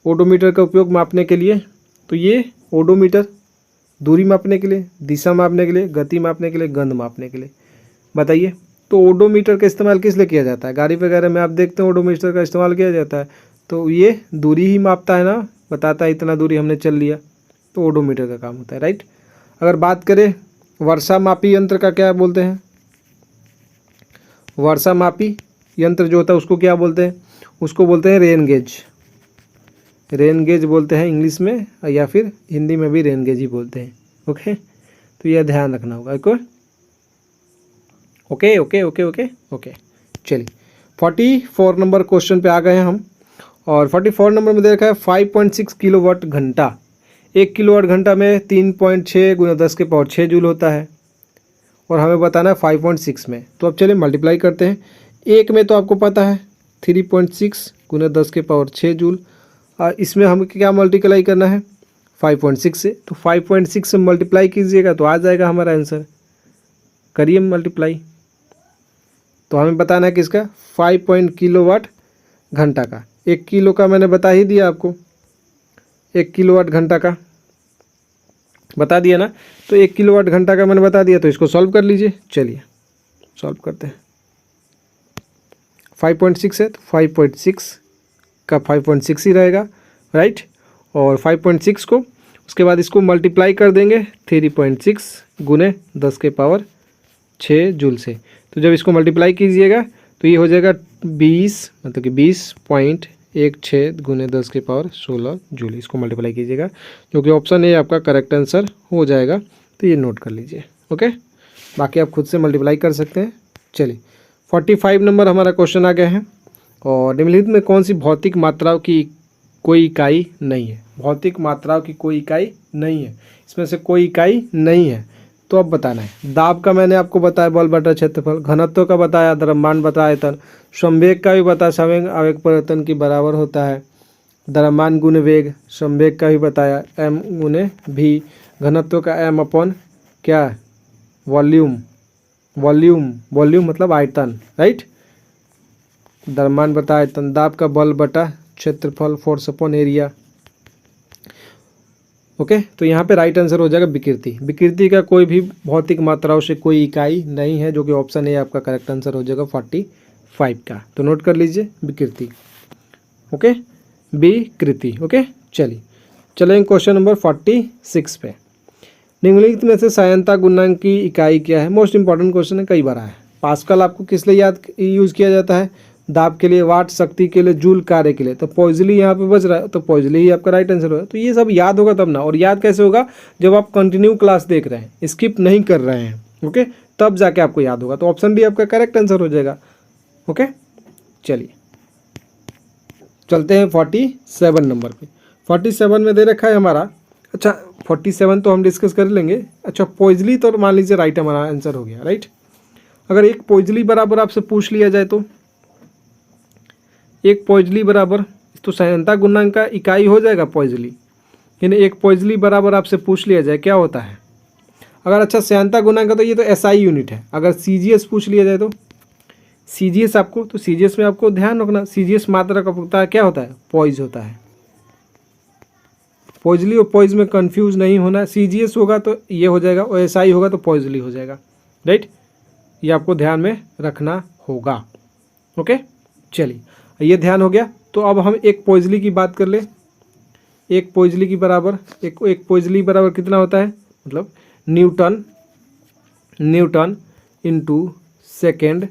ओडोमीटर का उपयोग मापने के लिए? तो ये ओडोमीटर दूरी मापने के लिए, दिशा मापने के लिए, गति मापने के लिए, गंध मापने के लिए। बताइए, तो ओडोमीटर का इस्तेमाल किस लिए किया जाता है? गाड़ी वगैरह में आप देखते हैं ओडोमीटर का इस्तेमाल किया जाता है, तो ये दूरी ही मापता है ना, बताता है इतना दूरी हमने चल लिया, तो ओडोमीटर का काम होता है। राइट, अगर बात करें वर्षा मापी यंत्र का, क्या बोलते हैं? वर्षा मापी यंत्र जो होता है उसको क्या बोलते हैं? उसको बोलते हैं रेन गेज। रेन गेज बोलते हैं इंग्लिश में, या फिर हिंदी में भी रेन गेज ही बोलते हैं। ओके, तो यह ध्यान रखना होगा। ओके। चलिए 44 नंबर क्वेश्चन पे आ गए हैं हम, और 44 नंबर में देखा है 5.6 किलोवाट घंटा। 1 किलोवाट घंटा में 3.6 × 10⁻6 जूल होता है, और हमें बताना है 5.6 में। तो अब चलिए मल्टीप्लाई करते हैं। एक में तो आपको पता है 3.6 × 10⁻6 जूल, और इसमें हमें क्या मल्टीप्लाई करना है 5.6 से। तो 5.6 से मल्टीप्लाई कीजिएगा तो आ जाएगा हमारा आंसर। करिए मल्टीप्लाई। तो हमें बताना है किसका, 5 किलोवाट घंटा का। 1 किलो का मैंने बता ही दिया आपको, 1 किलोवाट घंटा का बता दिया ना। तो 1 किलोवाट घंटा का मैंने बता दिया, तो इसको सॉल्व कर लीजिए। चलिए सॉल्व करते हैं। 5.6 है तो 5.6 का 5.6 ही रहेगा, राइट। और 5.6 को उसके बाद इसको मल्टीप्लाई कर देंगे 3.6 गुने 10 के पावर 6 जूल से। तो जब इसको मल्टीप्लाई कीजिएगा तो ये हो जाएगा 20, मतलब कि 20.16 गुने 10 के पावर 16 जूल। इसको मल्टीप्लाई कीजिएगा, जो कि ऑप्शन ए आपका करेक्ट आंसर हो जाएगा। तो ये नोट कर लीजिए, ओके। बाकी आप खुद से मल्टीप्लाई कर सकते हैं। चलिए 45 नंबर हमारा क्वेश्चन आ गया है। और निम्नलिखित में कौन सी भौतिक मात्राओं की कोई इकाई नहीं है? भौतिक मात्राओं की कोई इकाई नहीं है, इसमें से कोई इकाई नहीं है। तो अब बताना है। दाब का मैंने आपको बताया बल बटा क्षेत्रफल, घनत्व का बताया, द्रव्यमान बटा आयतन, संवेग का भी बताया, संवेग आवेग परिवर्तन के बराबर होता है, द्रव्यमान गुण वेग, संवेग का भी बताया, m गुने v, घनत्व का m अपॉन क्या, वॉल्यूम, वॉल्यूम मतलब आयतन, राइट। द्रव्यमान बटा आयतन, दाब का बल बटा क्षेत्रफल, फोर्स अपॉन एरिया, ओके। तो यहाँ पे राइट आंसर हो जाएगा विकृति। विकृति का कोई भी भौतिक मात्राओं से कोई इकाई नहीं है, जो कि ऑप्शन ए आपका करेक्ट आंसर हो जाएगा 45 का। तो नोट कर लीजिए विकृति, ओके, विकृति, ओके। चलेंगे क्वेश्चन नंबर 46 पे। निम्नलिखित में से सहायता गुणांक की इकाई क्या है? मोस्ट इंपॉर्टेंट क्वेश्चन है, कई बार आया है। पास्कल आपको किस लिए यूज़ किया जाता है? दाब के लिए, वाट शक्ति के लिए, जूल कार्य के लिए। तो पॉइजली यहाँ पे बच रहा है, तो पॉइजली ही आपका राइट आंसर होगा। तो ये सब याद होगा तब ना, और याद कैसे होगा? जब आप कंटिन्यू क्लास देख रहे हैं, स्किप नहीं कर रहे हैं, ओके, तब जाके आपको याद होगा। तो ऑप्शन डी आपका करेक्ट आंसर हो जाएगा, ओके। चलिए चलते हैं 47 नंबर पे। 47 में दे रखा है हमारा, अच्छा 47 तो हम डिस्कस कर लेंगे। अच्छा पॉइजली तो मान लीजिए राइट हमारा आंसर हो गया, राइट। अगर एक पॉइजली बराबर आपसे पूछ लिया जाए तो एक पॉइजली बराबर, तो सहायता गुणांक का इकाई हो जाएगा पॉइजली। यानी एक पॉइजली बराबर आपसे पूछ लिया जाए क्या होता है? अगर अच्छा सहायता गुणांक का तो ये तो एसआई यूनिट है। अगर सीजीएस पूछ लिया जाए तो सीजीएस आपको, तो सीजीएस में आपको ध्यान रखना, सीजीएस मात्रा का पता है क्या होता है? पॉइज होता है। पॉइजली और पॉइज में कंफ्यूज नहीं होना। सीजीएस होगा तो ये हो जाएगा, और एसआई होगा तो पॉइजली हो जाएगा, राइट। ये आपको ध्यान में रखना होगा, ओके। चलिए ये ध्यान हो गया। तो अब हम एक पॉइजली की बात कर ले। एक पॉइजली की बराबर, एक पॉइजली बराबर कितना होता है? मतलब न्यूटन इंटू सेकेंड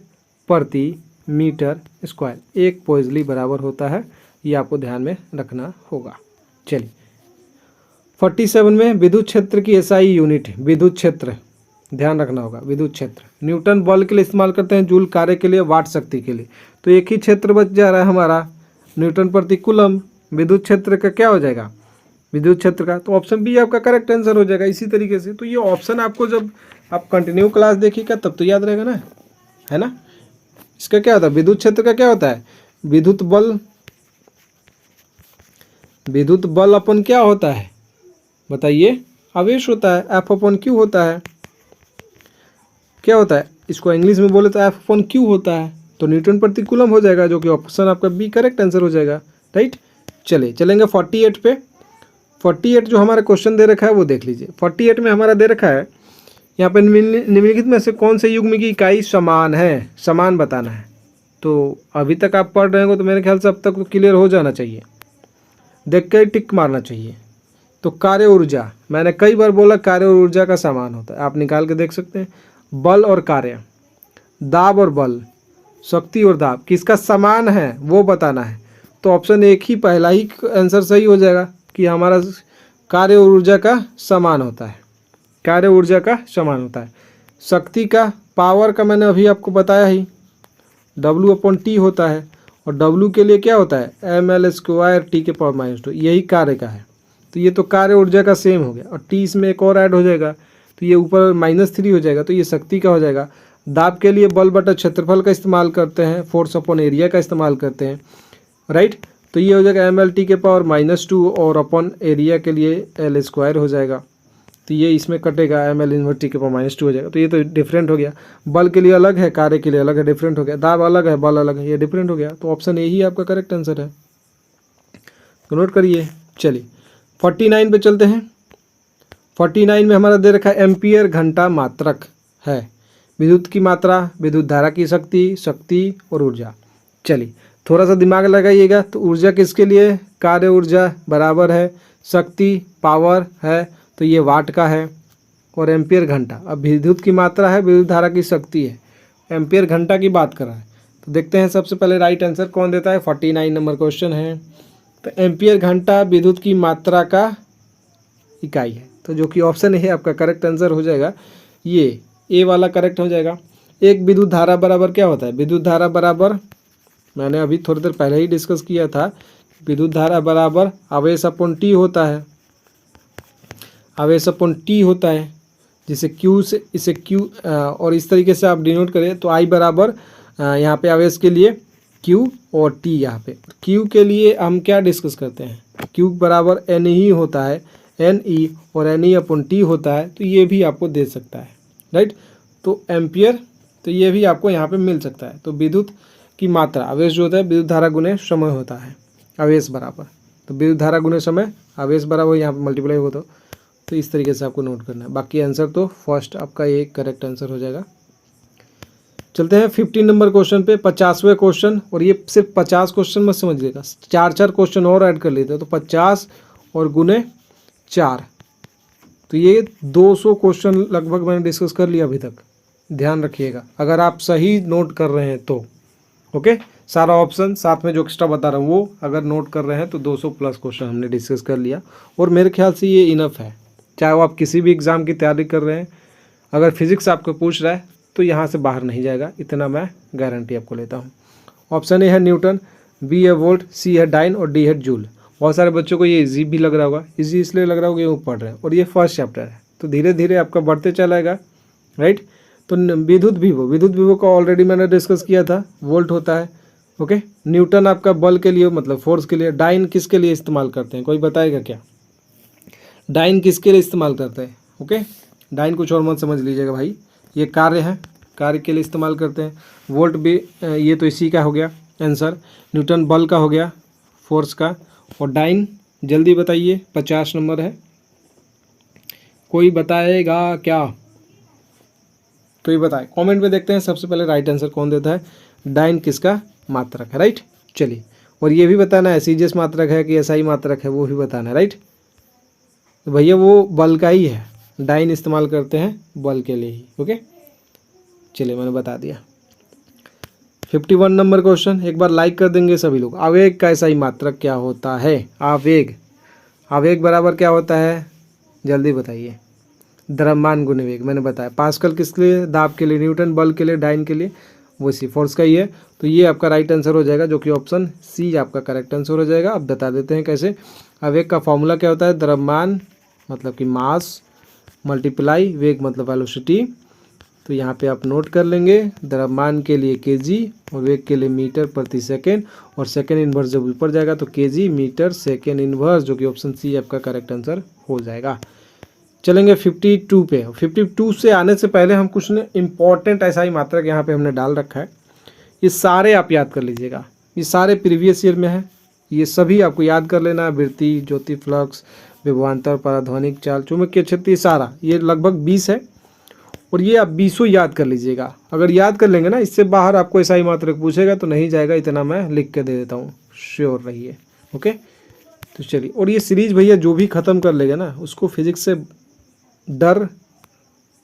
प्रति मीटर स्क्वायर। एक पॉइजली बराबर होता है, ये आपको ध्यान में रखना होगा। चलिए 47 में विद्युत क्षेत्र की एसआई यूनिट, विद्युत क्षेत्र ध्यान रखना होगा। विद्युत क्षेत्र न्यूटन बल के लिए इस्तेमाल करते हैं, जूल कार्य के लिए, वाट शक्ति के लिए। तो एक ही क्षेत्र बच जा रहा है हमारा, न्यूटन प्रति कूलम। विद्युत क्षेत्र का क्या हो जाएगा? विद्युत क्षेत्र का, तो ऑप्शन बी आपका करेक्ट आंसर हो जाएगा। इसी तरीके से तो ये ऑप्शन आपको जब आप कंटिन्यू क्लास देखिएगा तब तो याद रहेगा ना, है ना। इसका क्या होता है? विद्युत क्षेत्र का क्या होता है? विद्युत बल अपन क्या होता है बताइए? आवेश होता है। एफ अपन क्यू होता है। क्या होता है? इसको इंग्लिश में बोले तो एफ अपन क्यू होता है। तो न्यूटन प्रति कूलम हो जाएगा, जो कि ऑप्शन आपका बी करेक्ट आंसर हो जाएगा, राइट। चलेंगे 48 पे। 48 जो हमारा क्वेश्चन दे रखा है वो देख लीजिए। 48 में हमारा दे रखा है यहाँ पे निम्नलिखित में से कौन से युग्म की इकाई समान है? समान बताना है। तो अभी तक आप पढ़ रहे हो तो मेरे ख्याल से अब तक तो क्लियर हो जाना चाहिए, देख कर टिक मारना चाहिए। तो कार्य ऊर्जा, मैंने कई बार बोला कार्य और ऊर्जा का समान होता है, आप निकाल के देख सकते हैं। बल और कार्य, दाब और बल, शक्ति और दाब, किसका समान है वो बताना है। तो ऑप्शन एक ही पहला ही आंसर सही हो जाएगा कि हमारा कार्य और ऊर्जा का समान होता है। कार्य ऊर्जा का समान होता है। शक्ति का, पावर का मैंने अभी आपको बताया ही, W/T होता है। और W के लिए क्या होता है? ml² T के पावर -2, यही कार्य का है। तो ये तो कार्य ऊर्जा का सेम हो गया, और T इसमें एक और ऐड हो जाएगा तो ये ऊपर -3 हो जाएगा, तो ये शक्ति का हो जाएगा। दाब के लिए बल बटा क्षेत्रफल का इस्तेमाल करते हैं, फोर्स अपॉन एरिया का इस्तेमाल करते हैं, राइट। तो ये हो जाएगा ml/T के पावर -2, और अपॉन एरिया के लिए L² हो जाएगा। तो ये इसमें कटेगा, ml/T के पावर -2 हो जाएगा। तो ये तो डिफरेंट हो गया। बल के लिए अलग है, कार्य के लिए अलग है, डिफरेंट हो गया। दाब अलग है, बल अलग है, ये डिफरेंट हो गया। तो ऑप्शन ए ही आपका करेक्ट आंसर है, नोट करिए। चलिए 49 पे चलते हैं। 49 में हमारा दे रखा है एम्पियर घंटा मात्रक है, विद्युत की मात्रा, विद्युत धारा की शक्ति और ऊर्जा। चलिए थोड़ा सा दिमाग लगाइएगा। तो ऊर्जा किसके लिए, कार्य ऊर्जा बराबर है शक्ति पावर है, तो ये वाट का है, और एम्पियर घंटा, अब विद्युत की मात्रा है, विद्युत धारा की शक्ति है, एम्पियर घंटा की बात कर रहा है। तो देखते हैं सबसे पहले राइट आंसर कौन देता है। 49 नंबर क्वेश्चन है। तो एम्पियर घंटा विद्युत की मात्रा का इकाई है, तो जो कि ऑप्शन है आपका करेक्ट आंसर हो जाएगा, ये ए वाला करेक्ट हो जाएगा। एक विद्युत धारा बराबर क्या होता है, विद्युत धारा बराबर, मैंने अभी थोड़ी देर पहले ही डिस्कस किया था, विद्युत धारा बराबर आवेश अपॉन टी होता है, आवेश अपॉन टी होता है, जिसे क्यू से इसे क्यू और इस तरीके से आप डिनोट करें तो आई बराबर यहाँ पे आवेश के लिए क्यू और टी, यहाँ पे क्यू के लिए हम क्या डिस्कस करते हैं, क्यू बराबर एन ही होता है, एन ई और एन ई अपॉन टी होता है, तो ये भी आपको दे सकता है राइट। तो एम्पियर, तो ये भी आपको यहाँ पे मिल सकता है। तो विद्युत की मात्रा, आवेश जो होता है विद्युत धारा गुने समय होता है, आवेश बराबर, तो विद्युत धारा गुने समय, आवेश बराबर यहाँ पे मल्टीप्लाई होता है। तो इस तरीके से आपको नोट करना है। बाकी आंसर तो फर्स्ट आपका ये करेक्ट आंसर हो जाएगा। चलते हैं 15 नंबर क्वेश्चन पे, 50वें क्वेश्चन, और ये सिर्फ 50 क्वेश्चन मत समझिएगा, 4 क्वेश्चन और ऐड कर लेते हैं, तो 50 और गुने 4, तो ये 200 क्वेश्चन लगभग मैंने डिस्कस कर लिया अभी तक। ध्यान रखिएगा अगर आप सही नोट कर रहे हैं तो, ओके। सारा ऑप्शन साथ में जो एक्स्ट्रा बता रहा हूँ वो अगर नोट कर रहे हैं तो 200 प्लस क्वेश्चन हमने डिस्कस कर लिया, और मेरे ख्याल से ये इनफ है। चाहे वो आप किसी भी एग्ज़ाम की तैयारी कर रहे हैं, अगर फिजिक्स आपको पूछ रहा है तो यहाँ से बाहर नहीं जाएगा, इतना मैं गारंटी आपको लेता हूँ। ऑप्शन ए है न्यूटन, बी है वोल्ट, सी है डाइन और डी है जूल। बहुत सारे बच्चों को ये इजी भी लग रहा होगा, इजी इसलिए लग रहा होगा कि वो पढ़ रहे हैं, और ये फर्स्ट चैप्टर है, तो धीरे धीरे आपका बढ़ते चलाएगा राइट। तो विद्युत विभव का ऑलरेडी मैंने डिस्कस किया था, वोल्ट होता है, ओके। न्यूटन आपका बल के लिए मतलब फोर्स के लिए, डाइन किसके लिए इस्तेमाल करते हैं, कोई बताएगा क्या, डाइन किसके लिए इस्तेमाल करते हैं, ओके। डाइन कुछ और मत समझ लीजिएगा भाई, ये कार्य है, कार्य के लिए इस्तेमाल करते हैं। वोल्ट भी ये तो इसी का हो गया आंसर, न्यूटन बल का हो गया, फोर्स का, और डाइन जल्दी बताइए 50 नंबर है, कोई बताएगा क्या, कोई बताए कमेंट में, देखते हैं सबसे पहले राइट आंसर कौन देता है। डाइन किसका मात्रक है राइट। चलिए, और ये भी बताना है सीजीएस मात्रक है कि एसआई मात्रक है, वो भी बताना है राइट। तो भैया वो बल का ही है, डाइन इस्तेमाल करते हैं बल के लिए ही, ओके। चलिए मैंने बता दिया। 51 नंबर क्वेश्चन, एक बार लाइक कर देंगे सभी लोग। आवेग का एसआई मात्रक क्या होता है, आवेग, आवेग बराबर क्या होता है जल्दी बताइए, द्रव्यमान गुने वेग, मैंने बताया। पास्कल किसके लिए, दाब के लिए, न्यूटन बल के लिए, डाइन के लिए वो सी फोर्स का ही है। तो ये आपका राइट आंसर हो जाएगा, जो कि ऑप्शन सी आपका करेक्ट आंसर हो जाएगा। अब बता देते हैं कैसे। आवेग का फॉर्मूला क्या होता है, द्रव्यमान मतलब कि मास मल्टीप्लाई वेग मतलब वेलोसिटी। तो यहाँ पे आप नोट कर लेंगे, द्रव्यमान के लिए केजी और वेग के लिए मीटर प्रति सेकेंड, और सेकेंड इन्वर्स जब ऊपर जाएगा तो केजी मीटर सेकेंड इन्वर्स, जो कि ऑप्शन सी आपका करेक्ट आंसर हो जाएगा। चलेंगे 52 पे। 52 से आने से पहले हम कुछ इंपॉर्टेंट ऐसा ही मात्रक यहाँ पे हमने डाल रखा है, ये सारे आप याद कर लीजिएगा, ये सारे प्रीवियस ईयर में है, ये सभी आपको याद कर लेना। वृत्ति, ज्योति फ्लक्स, विभवांतर, पराध्वनिक चाल, चुंबकीय क्षेत्र, सारा ये लगभग 20 है, और ये आप 20 याद कर लीजिएगा। अगर याद कर लेंगे ना, इससे बाहर आपको ऐसा ही मात्रक पूछेगा तो नहीं जाएगा, इतना मैं लिख के दे देता हूँ, श्योर रहिए, ओके। तो चलिए, और ये सीरीज भैया जो भी ख़त्म कर लेगा ना, उसको फिजिक्स से डर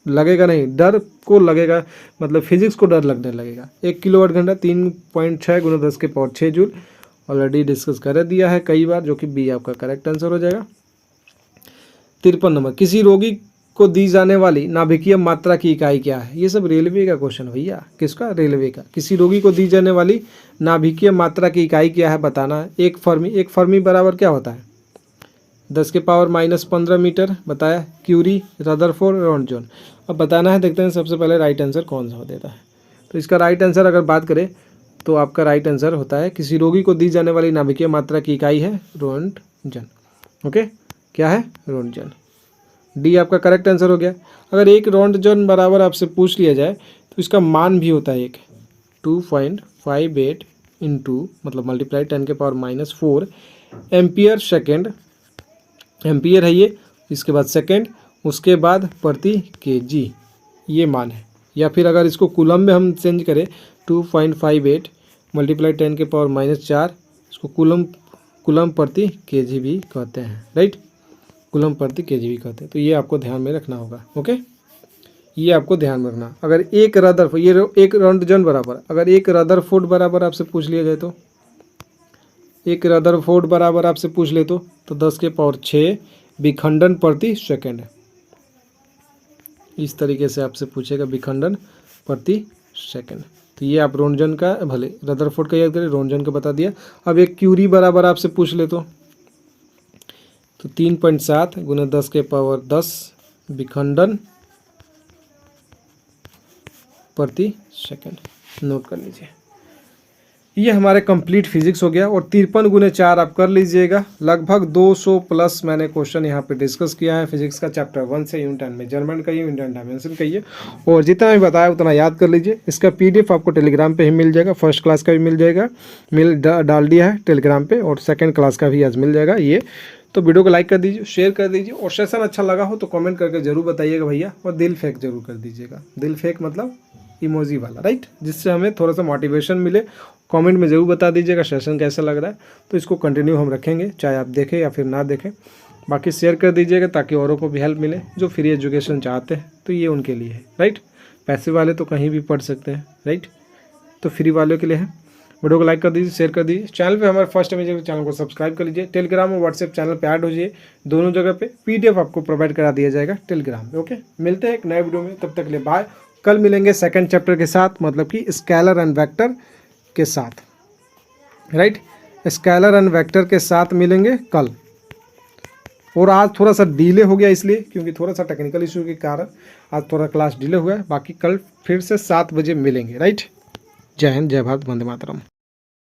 लगेगा नहीं, डर को लगेगा मतलब फिजिक्स को डर लगने लगेगा। 1 किलोवाट घंटा 3.6 × 10⁶ जूल ऑलरेडी डिस्कस कर दिया है कई बार, जो कि बी आपका करेक्ट आंसर हो जाएगा। 53 नंबर, किसी रोगी को दी जाने वाली नाभिकीय मात्रा की इकाई क्या है। ये सब रेलवे का क्वेश्चन भैया, किसका, रेलवे का। किसी रोगी को दी जाने वाली नाभिकीय मात्रा की इकाई क्या है बताना है। एक फर्मी बराबर क्या होता है, 10⁻⁻15 मीटर बताया। Curie, Rutherford, Roentgen. अब बताना है, देखते हैं सबसे पहले राइट आंसर कौन सा देता है। तो इसका राइट आंसर अगर बात करें तो आपका राइट आंसर होता है, किसी रोगी को दी जाने वाली नाभिकीय मात्रा की इकाई है रॉन्टजन, ओके। क्या है, रॉन्टजन। डी आपका करेक्ट आंसर हो गया। अगर एक रॉन्टजन बराबर आपसे पूछ लिया जाए तो इसका मान भी होता है एक 2.58 इंटू मतलब मल्टीप्लाई 10⁻⁴ एम्पियर सेकेंड, एम्पियर है ये, इसके बाद सेकेंड, उसके बाद प्रति केजी, ये मान है। या फिर अगर इसको कूलम में हम चेंज करें 2.58 मल्टीप्लाई 10⁻⁻⁴, इसको कूलम प्रति केजी भी कहते हैं, राइट, कूलम प्रति केजी भी कहते हैं। तो ये आपको ध्यान में रखना होगा, ओके, ये आपको ध्यान में रखना। अगर एक रदरफोर्ड, ये एक रंटजन बराबर, अगर एक रदरफोर्ड बराबर आपसे पूछ लिया जाए तो, एक रदरफोर्ड बराबर आपसे पूछ ले तो 10⁶ विखंडन प्रति सेकेंड, इस तरीके से आपसे पूछेगा विखंडन प्रति सेकेंड। तो ये आप रोंटजन का, भले रदरफोर्ड का याद करें, रोंटजन का बता दिया। अब एक क्यूरी बराबर आपसे पूछ ले तो 3.7 × 10⁻10 विखंडन प्रति सेकेंड, नोट कर लीजिए। ये हमारे कंप्लीट फिजिक्स हो गया। और 53 × 4 आप कर लीजिएगा। लगभग 200 प्लस मैंने क्वेश्चन यहाँ पे डिस्कस किया है फिजिक्स का, चैप्टर 1 से यूनिट 10 मेजरमेंट कहिए, यूनिट 10 डायमेंशन कहिए, और जितना भी बताया उतना याद कर लीजिए। इसका PDF आपको टेलीग्राम पे ही मिल जाएगा, फर्स्ट क्लास का भी मिल जाएगा, डाल दिया है टेलीग्राम पे, और सेकेंड क्लास का भी आज मिल जाएगा ये। तो वीडियो को लाइक कर दीजिए, शेयर कर दीजिए, और सेशन अच्छा लगा हो तो कमेंट करके जरूर बताइएगा भैया, और दिल फेंक जरूर कर दीजिएगा। दिल फेंक मतलब इमोजी वाला, राइट, जिससे हमें थोड़ा सा मोटिवेशन मिले। कमेंट में ज़रूर बता दीजिएगा सेशन कैसा लग रहा है, तो इसको कंटिन्यू हम रखेंगे, चाहे आप देखें या फिर ना देखें। बाकी शेयर कर दीजिएगा ताकि औरों को भी हेल्प मिले जो फ्री एजुकेशन चाहते हैं, तो ये उनके लिए है, राइट। पैसे वाले तो कहीं भी पढ़ सकते हैं, राइट, तो फ्री वालों के लिए है। वीडियो को लाइक कर दीजिए, शेयर कर दीजिए। चैनल पे हमारे फर्स्ट टाइम चैनल को सब्सक्राइब कर लीजिए। टेलीग्राम और व्हाट्सएप चैनल पे ऐड हो जाइए, दोनों जगह पे PDF आपको प्रोवाइड करा दिया जाएगा टेलीग्राम पे, ओके। मिलते हैं एक नए वीडियो में, तब तक के लिए बाय। कल मिलेंगे सेकंड चैप्टर के साथ, मतलब कि स्केलर एंड वेक्टर के साथ, राइट, स्केलर एंड वेक्टर के साथ मिलेंगे कल। और आज थोड़ा सा डिले हो गया इसलिए, क्योंकि थोड़ा सा टेक्निकल इशू के कारण आज थोड़ा क्लास डिले हुआ है। बाकी कल फिर से 7 बजे मिलेंगे, राइट। जय हिंद, जय भारत, वंदे मातरम।